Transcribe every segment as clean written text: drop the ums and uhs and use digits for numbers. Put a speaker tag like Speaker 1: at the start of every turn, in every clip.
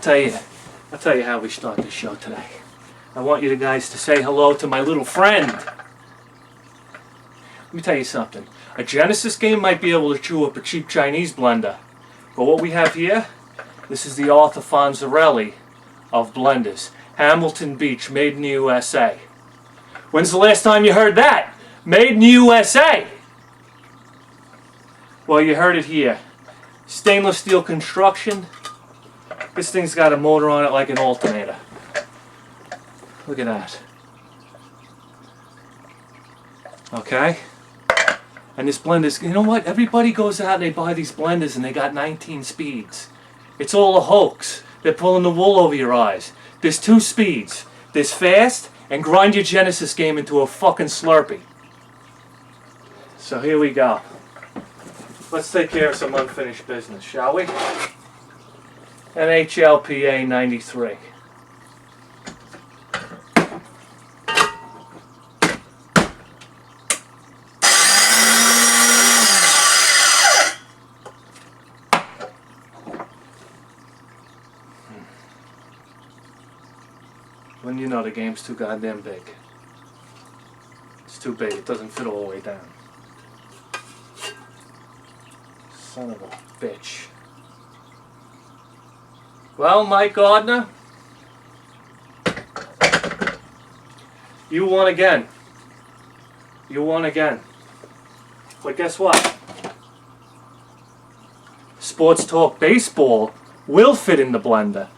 Speaker 1: I'll tell you how we start the show today. I want you guys to say hello to my little friend. Let me tell you something. A Genesis game might be able to chew up a cheap Chinese blender. But what we have here, this is the Arthur Fonzarelli of blenders. Hamilton Beach, made in the USA. When's the last time you heard that? Made in the USA! Well, you heard it here. Stainless steel construction. This thing's got a motor on it like an alternator. Look at that. Okay? And this blender's, you know what? Everybody goes out and they buy these blenders and they got 19 speeds. It's all a hoax. They're pulling the wool over your eyes. There's 2 speeds. There's fast and grind your Genesis game into a fucking Slurpee. So here we go. Let's take care of some unfinished business, shall we? NHLPA 93. When you know the game's too goddamn big. It's too big, it doesn't fit all the way down. Son of a bitch. Well, Mike Gardner, you won again. You won again. But guess what? Sports Talk Baseball will fit in the blender.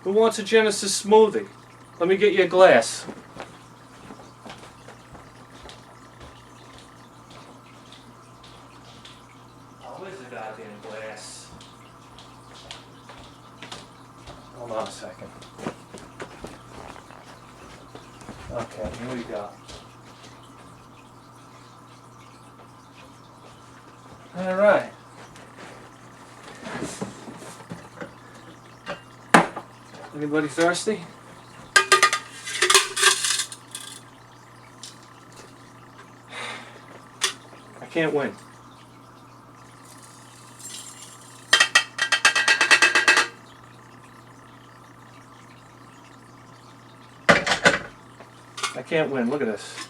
Speaker 1: Who wants a Genesis smoothie? Let me get you a glass. Oh, where's the goddamn glass? Hold on a second. Okay, here we go. All right. Anybody thirsty? I can't win. I can't win. Look at this.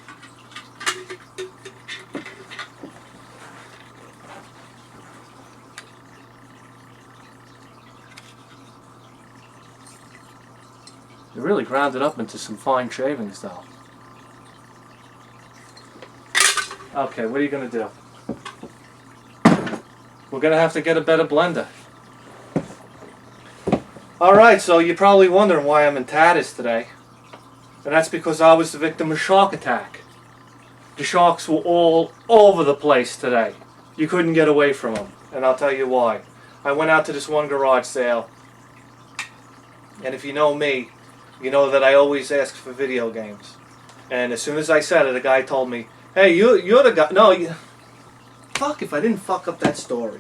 Speaker 1: You really ground it up into some fine shavings, though. Okay, what are you going to do? We're going to have to get a better blender. Alright, so you're probably wondering why I'm in tatters today. And that's because I was the victim of shark attack. The sharks were all over the place today. You couldn't get away from them. And I'll tell you why. I went out to this one garage sale. And if you know me, you know that I always ask for video games. And as soon as I said it, a guy told me, hey, you're the guy. No, fuck if I didn't fuck up that story.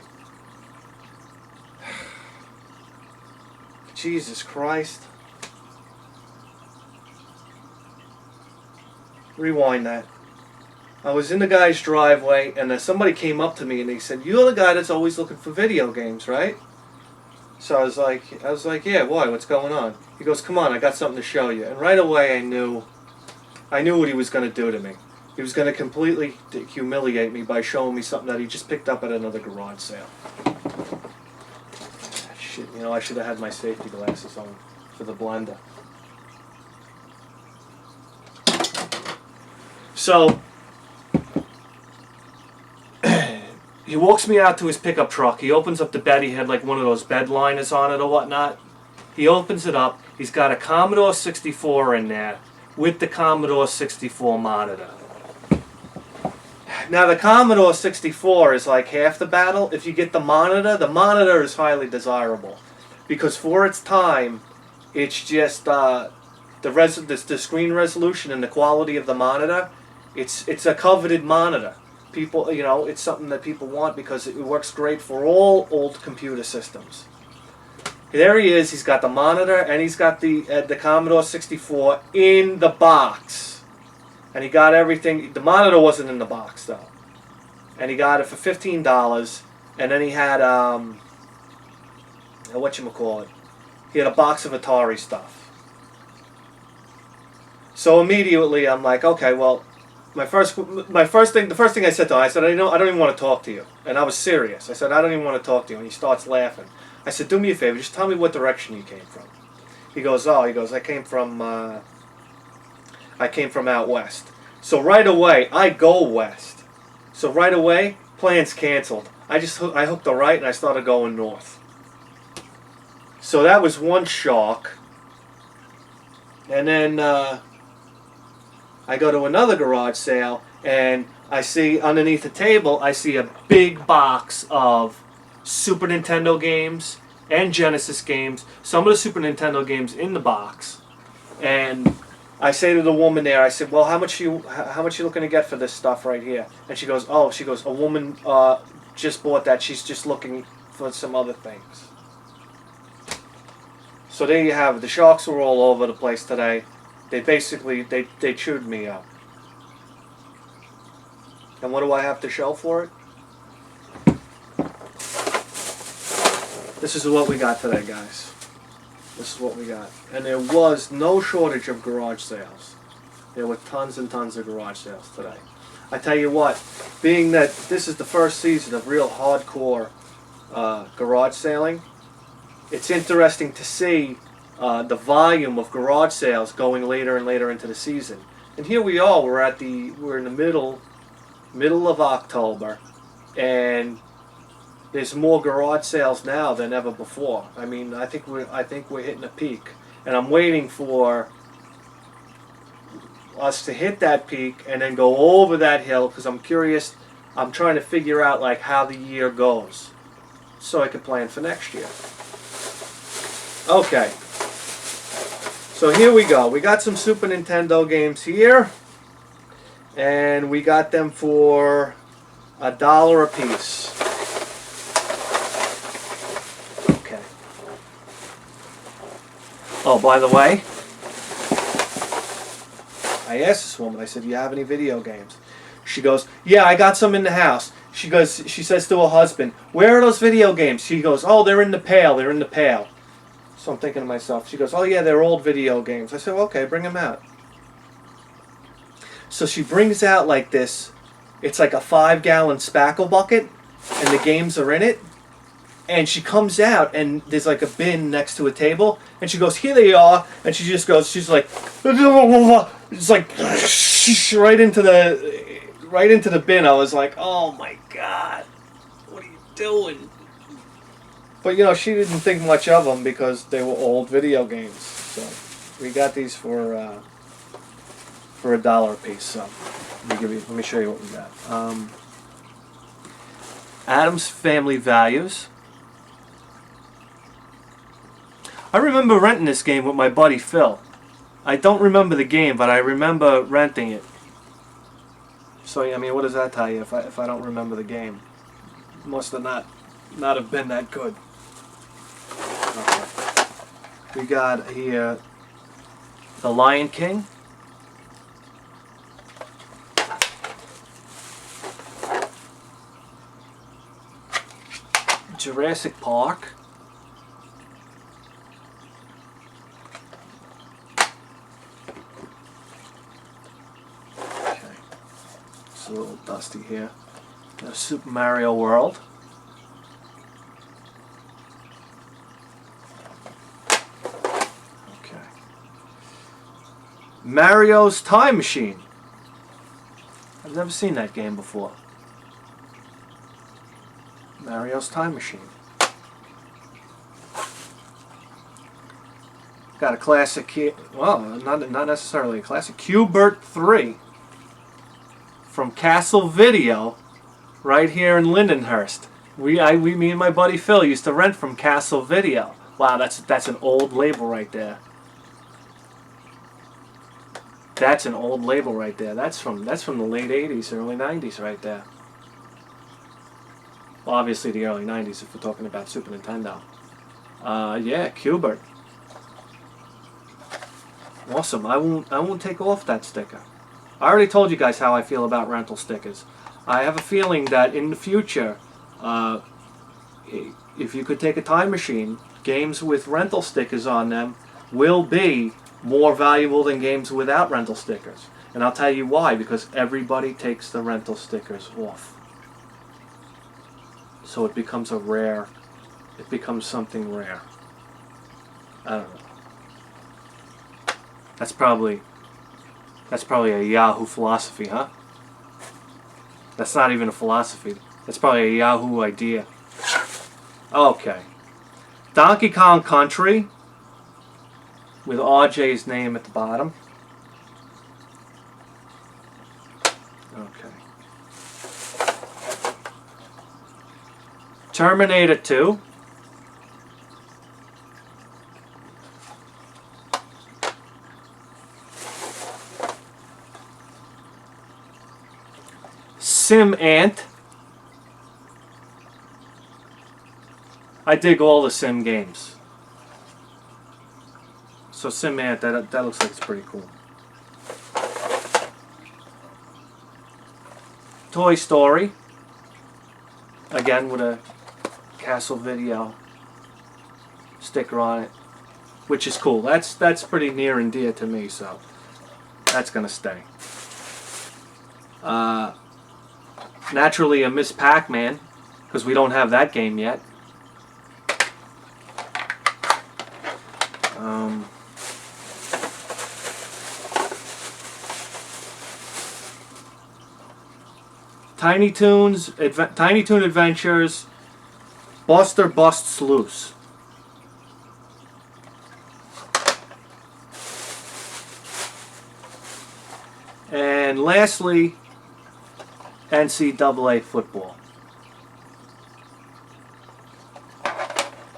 Speaker 1: Jesus Christ. Rewind that. I was in the guy's driveway and somebody came up to me and they said, you're the guy that's always looking for video games, right? So I was like, yeah, why? What's going on? He goes, come on, I got something to show you. And right away I knew what he was going to do to me. He was going to completely humiliate me by showing me something that he just picked up at another garage sale. Shit, you know, I should have had my safety glasses on for the blender. So, he walks me out to his pickup truck. He opens up the bed. He had like one of those bed liners on it or whatnot. He opens it up. He's got a Commodore 64 in there with the Commodore 64 monitor. Now the Commodore 64 is like half the battle. If you get the monitor is highly desirable. Because for its time, it's just the screen resolution and the quality of the monitor. It's a coveted monitor. People, you know, it's something that people want because it works great for all old computer systems. There he is. He's got the monitor and he's got the Commodore 64 in the box, and he got everything. The monitor wasn't in the box though, and he got it for $15. And then he had whatchamacallit, he had a box of Atari stuff. So immediately I'm like, okay, well, the first thing I said to him, I said, I don't even want to talk to you, and I was serious. I said, I don't even want to talk to you, and he starts laughing. I said, do me a favor, just tell me what direction you came from. He goes, I came from out west. So right away, I go west. So right away, plans canceled. I hooked a right and I started going north. So that was one shock. And then I go to another garage sale and I see underneath the table, I see a big box of Super Nintendo games and Genesis games. Some of the Super Nintendo games in the box. And I say to the woman there, I said, well, how much you looking to get for this stuff right here? And she goes, a woman just bought that. She's just looking for some other things. So there you have it. The sharks were all over the place today. They basically, they chewed me up. And what do I have to show for it? This is what we got today, guys. This is what we got. And there was no shortage of garage sales. There were tons and tons of garage sales today. I tell you what, being that this is the first season of real hardcore garage sailing, it's interesting to see the volume of garage sales going later and later into the season. And here we are, we're in the middle of October, and there's more garage sales now than ever before. I mean, I think we're hitting a peak, and I'm waiting for us to hit that peak and then go over that hill because I'm curious. I'm trying to figure out like how the year goes, so I can plan for next year. Okay. So here we go. We got some Super Nintendo games here, and we got them for $1 a piece. Okay. Oh, by the way, I asked this woman, I said, do you have any video games? She goes, yeah, I got some in the house. She says to her husband, where are those video games? She goes, oh, they're in the pail, they're in the pail. So I'm thinking to myself, she goes, oh yeah, they're old video games. I said, well, okay, bring them out. So she brings out like this, it's like a 5-gallon spackle bucket, and the games are in it. And she comes out, and there's like a bin next to a table, and she goes, here they are, and she just goes, she's like, it's like, right into the bin. I was like, oh my God, what are you doing? But you know, she didn't think much of them because they were old video games. So we got these for $1 a piece. So let me show you what we got. Addams Family Values. I remember renting this game with my buddy Phil. I don't remember the game, but I remember renting it. So I mean, what does that tell you? If I don't remember the game, it must have not have been that good. Okay. We got here The Lion King. Jurassic Park. Okay. It's a little dusty here. Super Mario World. Mario's Time Machine. I've never seen that game before. Mario's Time Machine. Got a classic, well, not necessarily a classic, Q*bert 3 from Castle Video, right here in Lindenhurst. Me and my buddy Phil used to rent from Castle Video. Wow, that's an old label right there. That's an old label right there. That's from the late 80s, early 90s right there. Well, obviously the early 90s if we're talking about Super Nintendo. Yeah, Q*bert. Awesome. I won't take off that sticker. I already told you guys how I feel about rental stickers. I have a feeling that in the future, if you could take a time machine, games with rental stickers on them will be more valuable than games without rental stickers. And I'll tell you why, because everybody takes the rental stickers off. So it becomes it becomes something rare. I don't know. That's probably a Yahoo philosophy, huh? That's not even a philosophy. That's probably a Yahoo idea. Okay. Donkey Kong Country with RJ's name at the bottom. Okay. Terminator 2. Sim Ant. I dig all the Sim games. So Sim Ant, that looks like it's pretty cool. Toy Story. Again with a Castle Video sticker on it, which is cool. That's pretty near and dear to me, so that's gonna stay. Naturally a Miss Pac-Man, because we don't have that game yet. Tiny Toon Adventures, Buster Busts Loose. And lastly, NCAA football.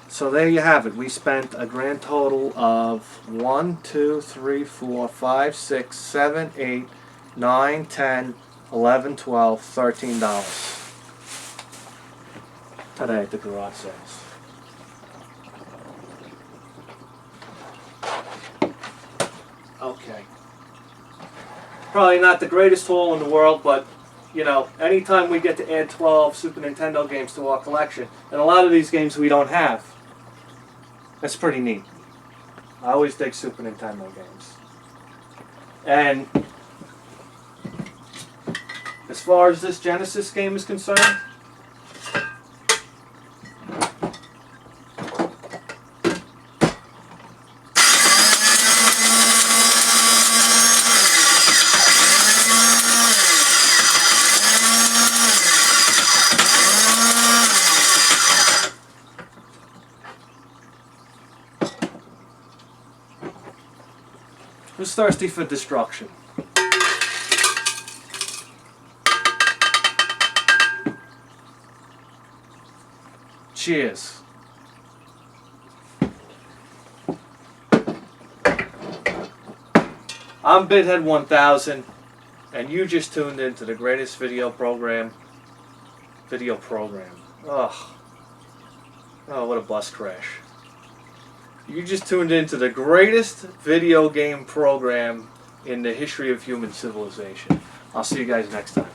Speaker 1: So there you have it. We spent a grand total of 1, 2, 3, 4, 5, 6, 7, 8, 9, 10, 11, 12, $13 today at the garage sales. Okay. Probably not the greatest haul in the world, but you know, anytime we get to add 12 Super Nintendo games to our collection, and a lot of these games we don't have, that's pretty neat. I always dig Super Nintendo games. And as far as this Genesis game is concerned, who's thirsty for destruction? Cheers. I'm Bithead 1000, and you just tuned into the greatest video program. Oh, what a bus crash. You just tuned into the greatest video game program in the history of human civilization. I'll see you guys next time.